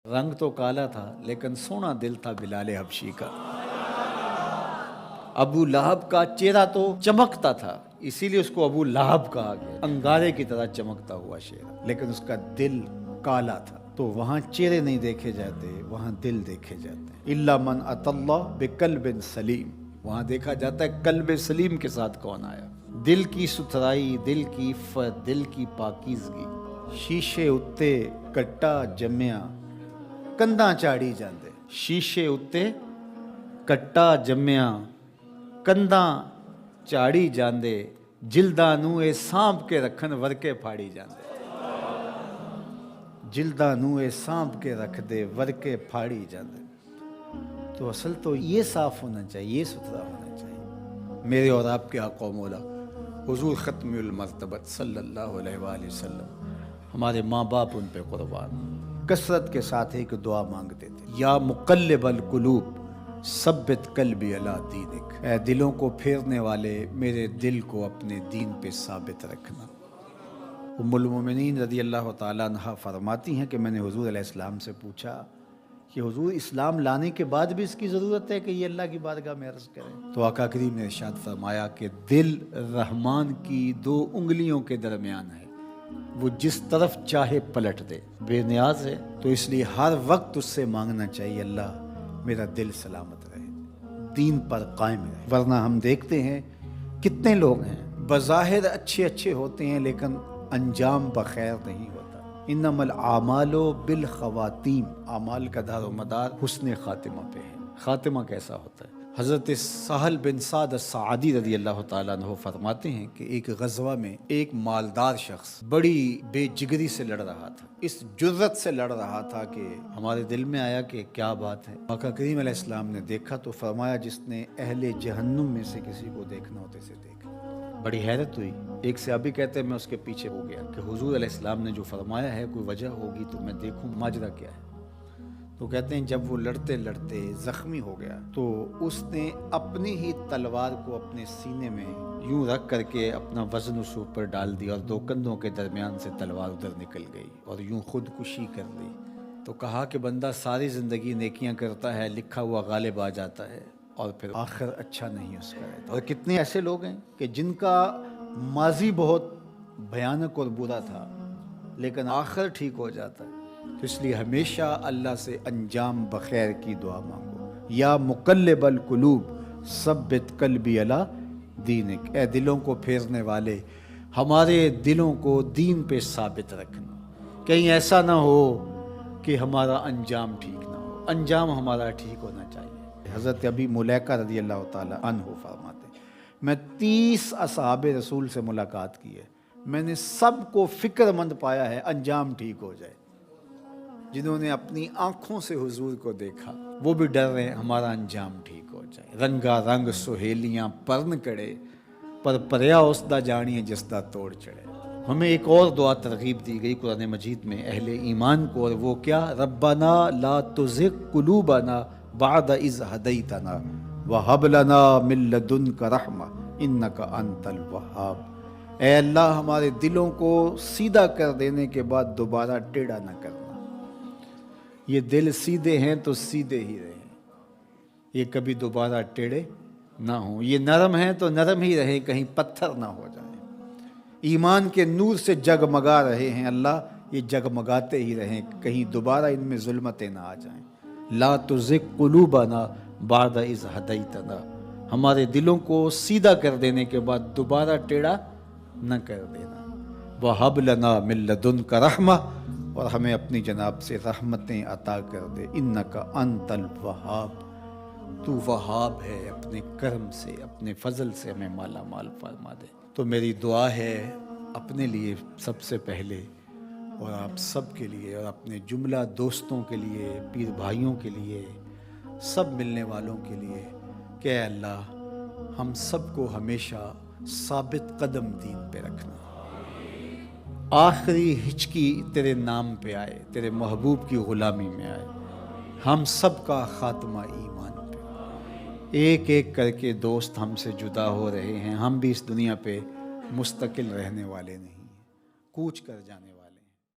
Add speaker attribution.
Speaker 1: رنگ تو کالا تھا لیکن سونا دل تھا بلال حبشی کا۔ ابو لہب کا چہرہ تو چمکتا تھا، اسی لیے اس کو ابو لہب کہا گیا، انگارے کی طرح چمکتا ہوا چہرہ، لیکن اس کا دل کالا تھا۔ تو وہاں چہرے نہیں دیکھے جاتے، وہاں دل دیکھے جاتے ہیں۔ الا من اتى اللہ بقلب سلیم، وہاں دیکھا جاتا ہے قلب سلیم کے ساتھ کون آیا۔ دل کی ستھرائی، دل کی عفت، دل کی پاکیزگی۔ شیشے اتے کٹا جمیا کندا چاڑی جاندے، شیشے اتے کٹا جمیا کندا چاڑی جاندے، جلداں نوں اے سانپ کے رکھن ورکے پھاڑی جاندے، جلداں نوں اے سانپ کے رکھ دے ورکے پھاڑی جاندے۔ تو اصل تو یہ صاف ہونا چاہیے، یہ ستھرا ہونا چاہیے۔ میرے اور آپ کے آقا و مولا حضور ختم المرتبت صلی اللہ علیہ وآلہ وسلم، ہمارے ماں باپ ان پہ قربان، کثرت کے ساتھ ایک دعا مانگتے تھے، یا مقلب القلوب ثبت قلبی علی دینک، اے دلوں کو پھیرنے والے میرے دل کو اپنے دین پہ ثابت رکھنا۔ ام المومنین رضی اللہ تعالیٰ عنہ فرماتی ہیں کہ میں نے حضور علیہ السلام سے پوچھا کہ حضور اسلام لانے کے بعد بھی اس کی ضرورت ہے کہ یہ اللہ کی بارگاہ میں عرض کریں؟ تو آقا کریم نے ارشاد فرمایا کہ دل رحمان کی 2 انگلیوں کے درمیان ہے، وہ جس طرف چاہے پلٹ دے، بے نیاز ہے، تو اس لیے ہر وقت اس سے مانگنا چاہیے اللہ میرا دل سلامت رہے، دین پر قائم رہے۔ ورنہ ہم دیکھتے ہیں کتنے لوگ ہیں بظاہر اچھے ہوتے ہیں لیکن انجام بخیر نہیں ہوتا۔ انما الاعمال بالخواتیم، اعمال کا دار و مدار حسن خاتمہ پہ ہے۔ خاتمہ کیسا ہوتا ہے؟ حضرت سہل بن سعد الساعدی رضی اللہ تعالیٰ عنہ فرماتے ہیں کہ ایک غزوہ میں ایک مالدار شخص بڑی بے جگری سے لڑ رہا تھا، اس جرت سے لڑ رہا تھا کہ ہمارے دل میں آیا کہ کیا بات ہے۔ آقا کریم علیہ السلام نے دیکھا تو فرمایا جس نے اہل جہنم میں سے کسی کو دیکھنا ہوتے سے دیکھا۔ بڑی حیرت ہوئی، ایک صحابی کہتے ہیں میں اس کے پیچھے ہو گیا کہ حضور علیہ السلام نے جو فرمایا ہے کوئی وجہ ہوگی تو میں دیکھوں ماجرا کیا ہے۔ تو کہتے ہیں جب وہ لڑتے لڑتے زخمی ہو گیا تو اس نے اپنی ہی تلوار کو اپنے سینے میں یوں رکھ کر کے اپنا وزن اس اوپر ڈال دیا اور 2 کندھوں کے درمیان سے تلوار ادھر نکل گئی اور یوں خودکشی کر لی۔ تو کہا کہ بندہ ساری زندگی نیکیاں کرتا ہے، لکھا ہوا غالب آ جاتا ہے اور پھر آخر اچھا نہیں اس کا رہتا۔ اور کتنے ایسے لوگ ہیں کہ جن کا ماضی بہت بھیانک اور برا تھا لیکن آخر ٹھیک ہو جاتا ہے۔ تو اس لیے ہمیشہ اللہ سے انجام بخیر کی دعا مانگو۔ یا مقلب القلوب ثبت قلبی علی دینک، اے دلوں کو پھیرنے والے ہمارے دلوں کو دین پہ ثابت رکھنا، کہیں ایسا نہ ہو کہ ہمارا انجام ٹھیک نہ ہو، انجام ہمارا ٹھیک ہونا چاہیے۔ حضرت ابی ملیکہ رضی اللہ تعالیٰ عنہ فرماتے ہیں میں 30 اصحاب رسول سے ملاقات کی ہے، میں نے سب کو فکر مند پایا ہے انجام ٹھیک ہو جائے۔ جنہوں نے اپنی آنکھوں سے حضور کو دیکھا وہ بھی ڈر رہے ہیں ہمارا انجام ٹھیک ہو جائے۔ رنگا رنگ سہیلیاں پرن کڑے، پر پریا اس دا جانیے جس دا توڑ چڑھے۔ ہمیں ایک اور دعا ترغیب دی گئی قرآن مجید میں اہل ایمان کو، اور وہ کیا؟ ربنا لا تزغ قلوبنا بعد اذ ہدیتنا وہب لنا من لدنک رحمہ انک انت الوہاب، اے اللہ ہمارے دلوں کو سیدھا کر دینے کے بعد دوبارہ ٹیڑھا نہ کرنا۔ یہ دل سیدھے ہیں تو سیدھے ہی رہیں، یہ کبھی دوبارہ ٹیڑھے نہ ہوں۔ یہ نرم ہیں تو نرم ہی رہیں، کہیں پتھر نہ ہو جائیں۔ ایمان کے نور سے جگمگا رہے ہیں اللہ، یہ جگمگاتے ہی رہیں، کہیں دوبارہ ان میں ظلمتیں نہ آ جائیں۔ لا تزغ قلوبنا بعد اذ ہدیتنا، ہمارے دلوں کو سیدھا کر دینے کے بعد دوبارہ ٹیڑھا نہ کر دینا۔ وہب لنا من لدنک رحمہ، اور ہمیں اپنی جناب سے رحمتیں عطا کر دے۔ انک انت الوہاب، تو وہاب ہے، اپنے کرم سے اپنے فضل سے ہمیں مالا مال فرما دے۔ تو میری دعا ہے اپنے لیے سب سے پہلے اور آپ سب کے لیے اور اپنے جملہ دوستوں کے لیے، پیر بھائیوں کے لیے، سب ملنے والوں کے لیے کہ اے اللہ ہم سب کو ہمیشہ ثابت قدم دین پہ رکھنا، آخری ہچکی تیرے نام پہ آئے، تیرے محبوب کی غلامی میں آئے، ہم سب کا خاتمہ ایمان پہ۔ ایک ایک کر کے دوست ہم سے جدا ہو رہے ہیں، ہم بھی اس دنیا پہ مستقل رہنے والے نہیں ہیں، کوچ کر جانے والے۔